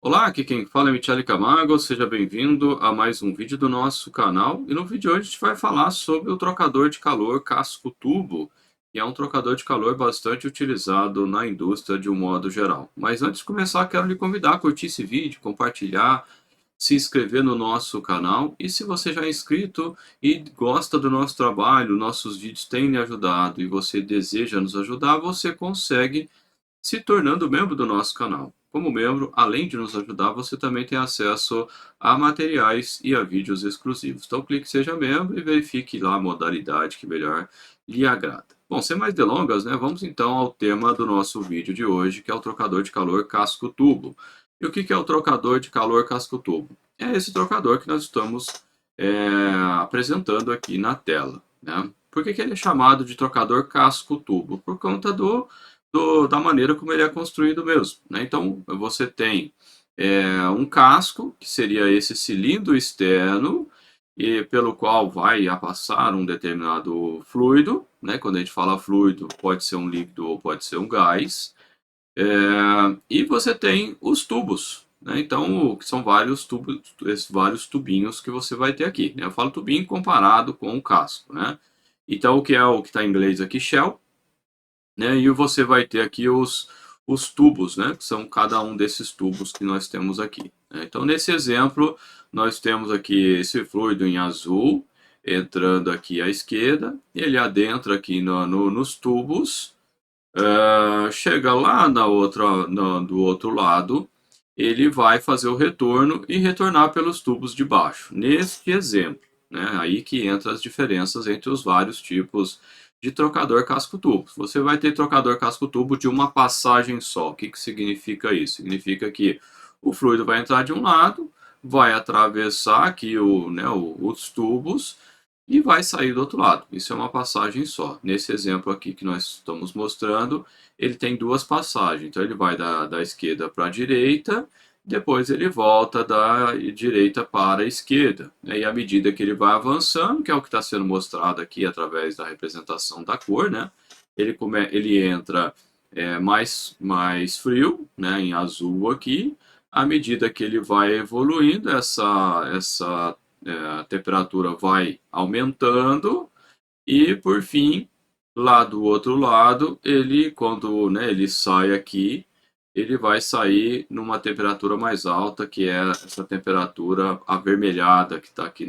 Olá, aqui quem fala é Michele Camargo, seja bem-vindo a mais um vídeo do nosso canal. E no vídeo de hoje a gente vai falar sobre o trocador de calor casco-tubo, que é um trocador de calor bastante utilizado na indústria de um modo geral. Mas antes de começar, quero lhe convidar a curtir esse vídeo, compartilhar, se inscrever no nosso canal. E se você já é inscrito e gosta do nosso trabalho, nossos vídeos têm lhe ajudado e você deseja nos ajudar, você consegue se tornando membro do nosso canal. Como membro, além de nos ajudar, você também tem acesso a materiais e a vídeos exclusivos. Então clique em seja membro e verifique lá a modalidade que melhor lhe agrada. Bom, sem mais delongas, né, vamos então ao tema do nosso vídeo de hoje, que é o trocador de calor casco-tubo. E o que é o trocador de calor casco-tubo? É esse trocador que nós estamos apresentando aqui na tela. Né? Por que ele é chamado de trocador casco-tubo? Por conta da maneira como ele é construído mesmo. Né? Então, você tem um casco, que seria esse cilindro externo, e pelo qual vai a passar um determinado fluido. Né? Quando a gente fala fluido, pode ser um líquido ou pode ser um gás. E você tem os tubos. Né? Então, que são vários tubos, esses vários tubinhos que você vai ter aqui. Né? Eu falo tubinho comparado com o casco. Né? Então, o que é o que está em inglês aqui, shell, né? E você vai ter aqui os tubos, né? Que são cada um desses tubos que nós temos aqui. Né? Então, nesse exemplo, nós temos aqui esse fluido em azul, entrando aqui à esquerda, ele adentra aqui nos tubos, chega lá do outro lado, ele vai fazer o retorno e retornar pelos tubos de baixo. Neste exemplo, né? Aí que entra as diferenças entre os vários tipos de trocador casco-tubo. Você vai ter trocador casco-tubo de uma passagem só. O que significa isso? Significa que o fluido vai entrar de um lado, vai atravessar aqui os tubos e vai sair do outro lado. Isso é uma passagem só. Nesse exemplo aqui que nós estamos mostrando, ele tem duas passagens. Então ele vai da esquerda para a direita, depois ele volta da direita para a esquerda. E à medida que ele vai avançando, que é o que está sendo mostrado aqui através da representação da cor, né? Ele entra mais frio, né, em azul aqui. À medida que ele vai evoluindo, a temperatura vai aumentando e, por fim, lá do outro lado, quando, né, ele sai aqui, ele vai sair numa temperatura mais alta, que é essa temperatura avermelhada que está aqui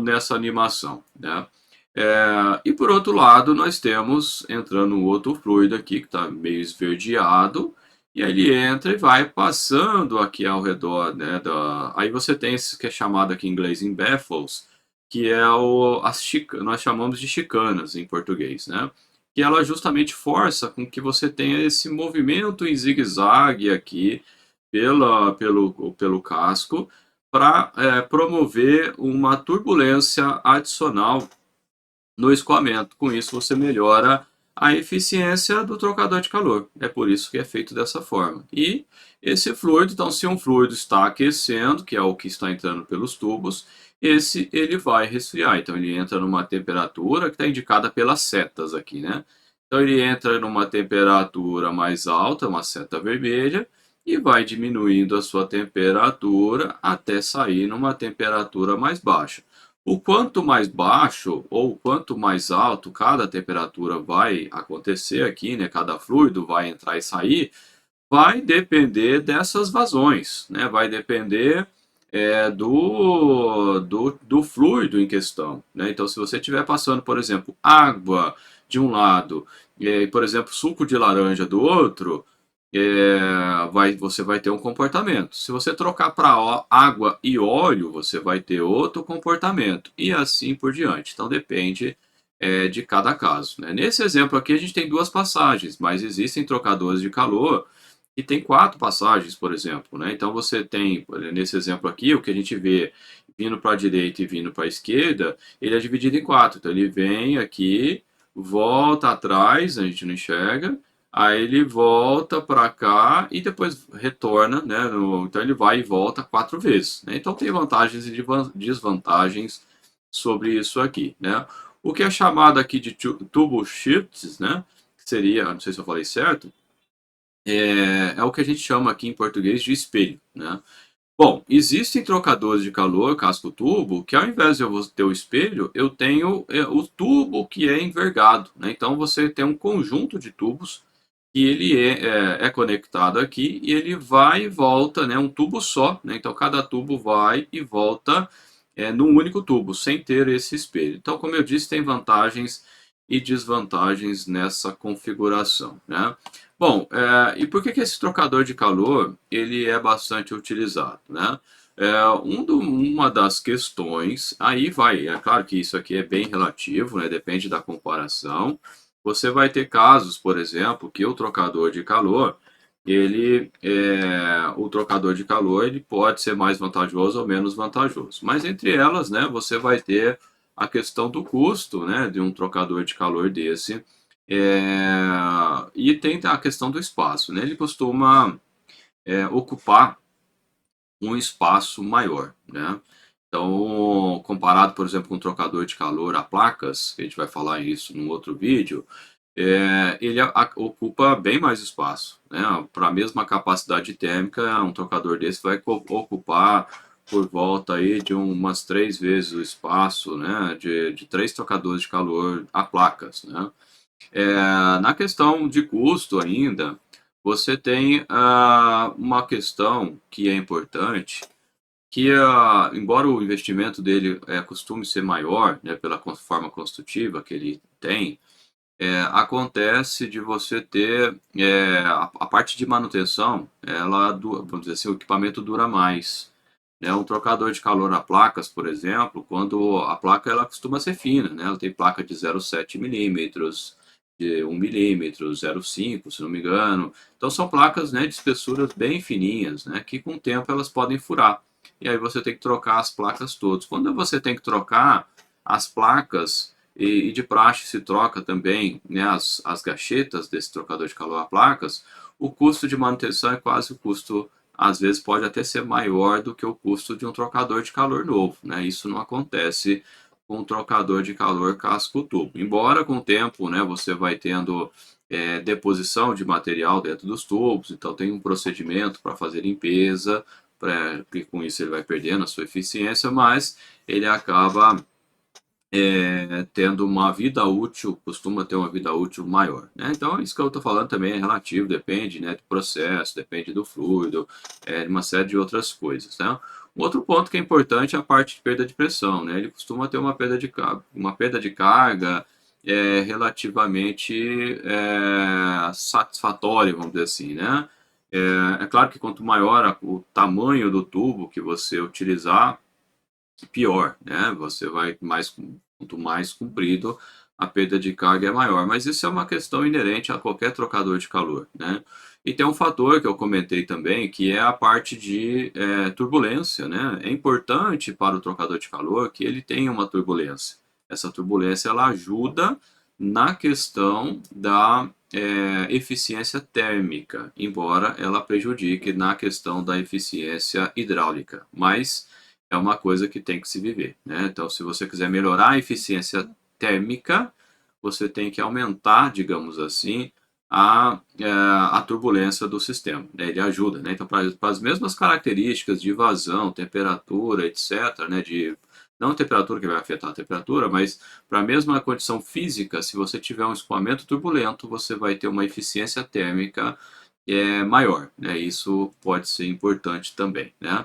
nessa animação. Né? E por outro lado, nós temos entrando um outro fluido aqui que está meio esverdeado, e aí ele entra e vai passando aqui ao redor. Né, aí você tem esse que é chamado aqui em inglês em baffles, que é nós chamamos de chicanas em português, né? Que ela justamente força com que você tenha esse movimento em zigue-zague aqui pelo casco para promover uma turbulência adicional no escoamento. Com isso, você melhora a eficiência do trocador de calor. É por isso que é feito dessa forma. E esse fluido, então, se um fluido está aquecendo, que é o que está entrando pelos tubos, ele vai resfriar. Então, ele entra numa temperatura que está indicada pelas setas aqui, né? Então, ele entra numa temperatura mais alta, uma seta vermelha, e vai diminuindo a sua temperatura até sair numa temperatura mais baixa. O quanto mais baixo ou quanto mais alto cada temperatura vai acontecer aqui, né, cada fluido vai entrar e sair, vai depender dessas vazões, né, vai depender do fluido em questão. Né? Então, se você estiver passando, por exemplo, água de um lado, por exemplo, suco de laranja do outro, você vai ter um comportamento. Se você trocar para água e óleo, você vai ter outro comportamento. E assim por diante. Então depende de cada caso. Né? Nesse exemplo aqui a gente tem duas passagens, mas existem trocadores de calor que tem quatro passagens, por exemplo. Né? Então você tem, nesse exemplo aqui, o que a gente vê vindo para a direita e vindo para a esquerda, ele é dividido em quatro. Então ele vem aqui, volta atrás, a gente não enxerga, aí ele volta para cá e depois retorna, né? Então ele vai e volta quatro vezes. Né? Então tem vantagens e desvantagens sobre isso aqui, né? O que é chamado aqui de tubo shifts, né? Que seria, não sei se eu falei certo, é o que a gente chama aqui em português de espelho, né? Bom, existem trocadores de calor casco-tubo que ao invés de eu ter o espelho, eu tenho o tubo que é envergado, né? Então você tem um conjunto de tubos que ele é conectado aqui e ele vai e volta, né? Um tubo só, né? Então cada tubo vai e volta num único tubo, sem ter esse espelho. Então, como eu disse, tem vantagens e desvantagens nessa configuração, né? Bom, e por que esse trocador de calor ele é bastante utilizado, né? Uma das questões, aí vai, é claro que isso aqui é bem relativo, né? Depende da comparação. Você vai ter casos, por exemplo, que o trocador de calor, o trocador de calor, ele pode ser mais vantajoso ou menos vantajoso. Mas entre elas, né, você vai ter a questão do custo, né, de um trocador de calor desse. E tem a questão do espaço, né? Ele costuma ocupar um espaço maior, né? Então, comparado, por exemplo, com um trocador de calor a placas, que a gente vai falar isso num outro vídeo, ele ocupa bem mais espaço, né? Para a mesma capacidade térmica, um trocador desse vai ocupar por volta aí de umas 3 vezes o espaço, né? De 3 trocadores de calor a placas, né? Na questão de custo ainda, você tem uma questão que é importante, que embora o investimento dele costume ser maior, né, pela forma construtiva que ele tem, acontece de você ter a parte de manutenção, vamos dizer assim, o equipamento dura mais. Né? Um trocador de calor a placas, por exemplo, quando a placa ela costuma ser fina, né? Ela tem placa de 0,7 milímetros, de 1 milímetro, 0,5, se não me engano. Então são placas, né, de espessuras bem fininhas, né, que com o tempo elas podem furar. E aí você tem que trocar as placas todas. Quando você tem que trocar as placas, e de praxe se troca também, né, as gachetas desse trocador de calor a placas, o custo de manutenção é quase o custo, às vezes pode até ser maior do que o custo de um trocador de calor novo, né? Isso não acontece com um trocador de calor casco-tubo. Embora com o tempo, né, você vai tendo deposição de material dentro dos tubos, então tem um procedimento para fazer limpeza, que com isso ele vai perdendo a sua eficiência, mas ele acaba tendo uma vida útil, costuma ter uma vida útil maior, né? Então, isso que eu estou falando também é relativo, depende, né, do processo, depende do fluido, de uma série de outras coisas, né? Um outro ponto que é importante é a parte de perda de pressão, né? Ele costuma ter uma perda de carga relativamente satisfatória, vamos dizer assim, né? É claro que quanto maior o tamanho do tubo que você utilizar, pior, né? Você vai mais, quanto mais comprido, a perda de carga é maior. Mas isso é uma questão inerente a qualquer trocador de calor, né? E tem um fator que eu comentei também, que é a parte de turbulência, né? É importante para o trocador de calor que ele tenha uma turbulência. Essa turbulência ela ajuda na questão da eficiência térmica, embora ela prejudique na questão da eficiência hidráulica. Mas é uma coisa que tem que se viver, né? Então, se você quiser melhorar a eficiência térmica, você tem que aumentar, digamos assim, a turbulência do sistema, né? Ele ajuda, né? Então, para as mesmas características de vazão, temperatura, etc., né? Não a temperatura que vai afetar a temperatura, mas para a mesma condição física, se você tiver um escoamento turbulento, você vai ter uma eficiência térmica maior, né? Isso pode ser importante também, né?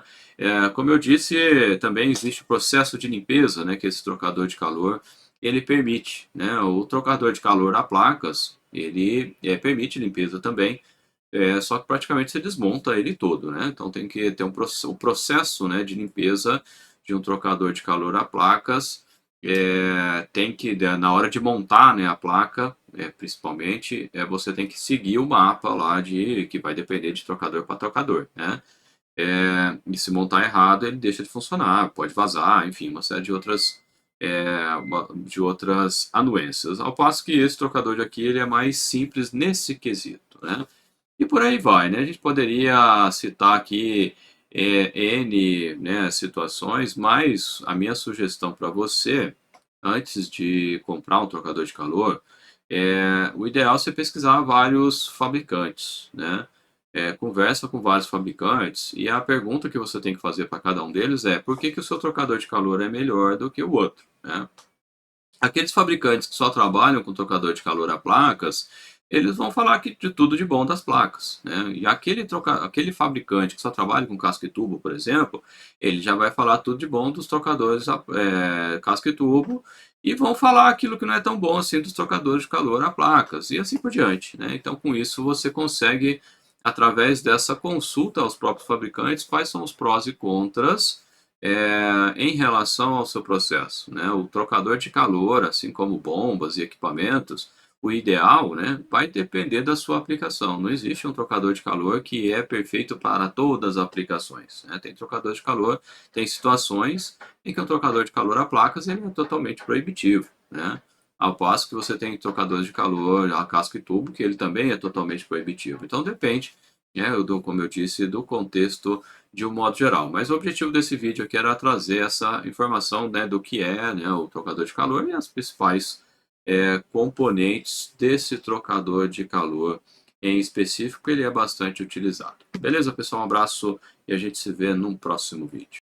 Como eu disse, também existe o processo de limpeza, né? Que esse trocador de calor ele permite, né? O trocador de calor a placas ele permite limpeza também, só que praticamente você desmonta ele todo, né? Então tem que ter um processo, né, de limpeza de um trocador de calor a placas. Tem que, na hora de montar, né, a placa, principalmente, você tem que seguir o mapa lá que vai depender de trocador para trocador, né? E se montar errado, ele deixa de funcionar, pode vazar, enfim, uma série de outras anuências. Ao passo que esse trocador de aqui ele é mais simples nesse quesito, né? E por aí vai, né? A gente poderia citar aqui N, né, situações, mas a minha sugestão para você, antes de comprar um trocador de calor, O ideal é você pesquisar vários fabricantes, né? Conversa com vários fabricantes e a pergunta que você tem que fazer para cada um deles é por que que o seu trocador de calor é melhor do que o outro, né? Aqueles fabricantes que só trabalham com trocador de calor a placas, eles vão falar que de tudo de bom das placas, né? E aquele fabricante que só trabalha com casco e tubo, por exemplo, ele já vai falar tudo de bom dos trocadores casco e tubo e vão falar aquilo que não é tão bom assim dos trocadores de calor a placas e assim por diante, né? Então, com isso, você consegue, através dessa consulta aos próprios fabricantes, quais são os prós e contras em relação ao seu processo, né? O trocador de calor, assim como bombas e equipamentos, o ideal, né, vai depender da sua aplicação. Não existe um trocador de calor que é perfeito para todas as aplicações, né? Tem trocador de calor, tem situações em que o trocador de calor a placas ele é totalmente proibitivo, né? Ao passo que você tem trocadores de calor a casco e tubo, que ele também é totalmente proibitivo. Então depende, né, como eu disse, do contexto de um modo geral. Mas o objetivo desse vídeo aqui era trazer essa informação, né, do que é, né, o trocador de calor e as principais componentes desse trocador de calor em específico. Ele é bastante utilizado. Beleza, pessoal? Um abraço e a gente se vê num próximo vídeo.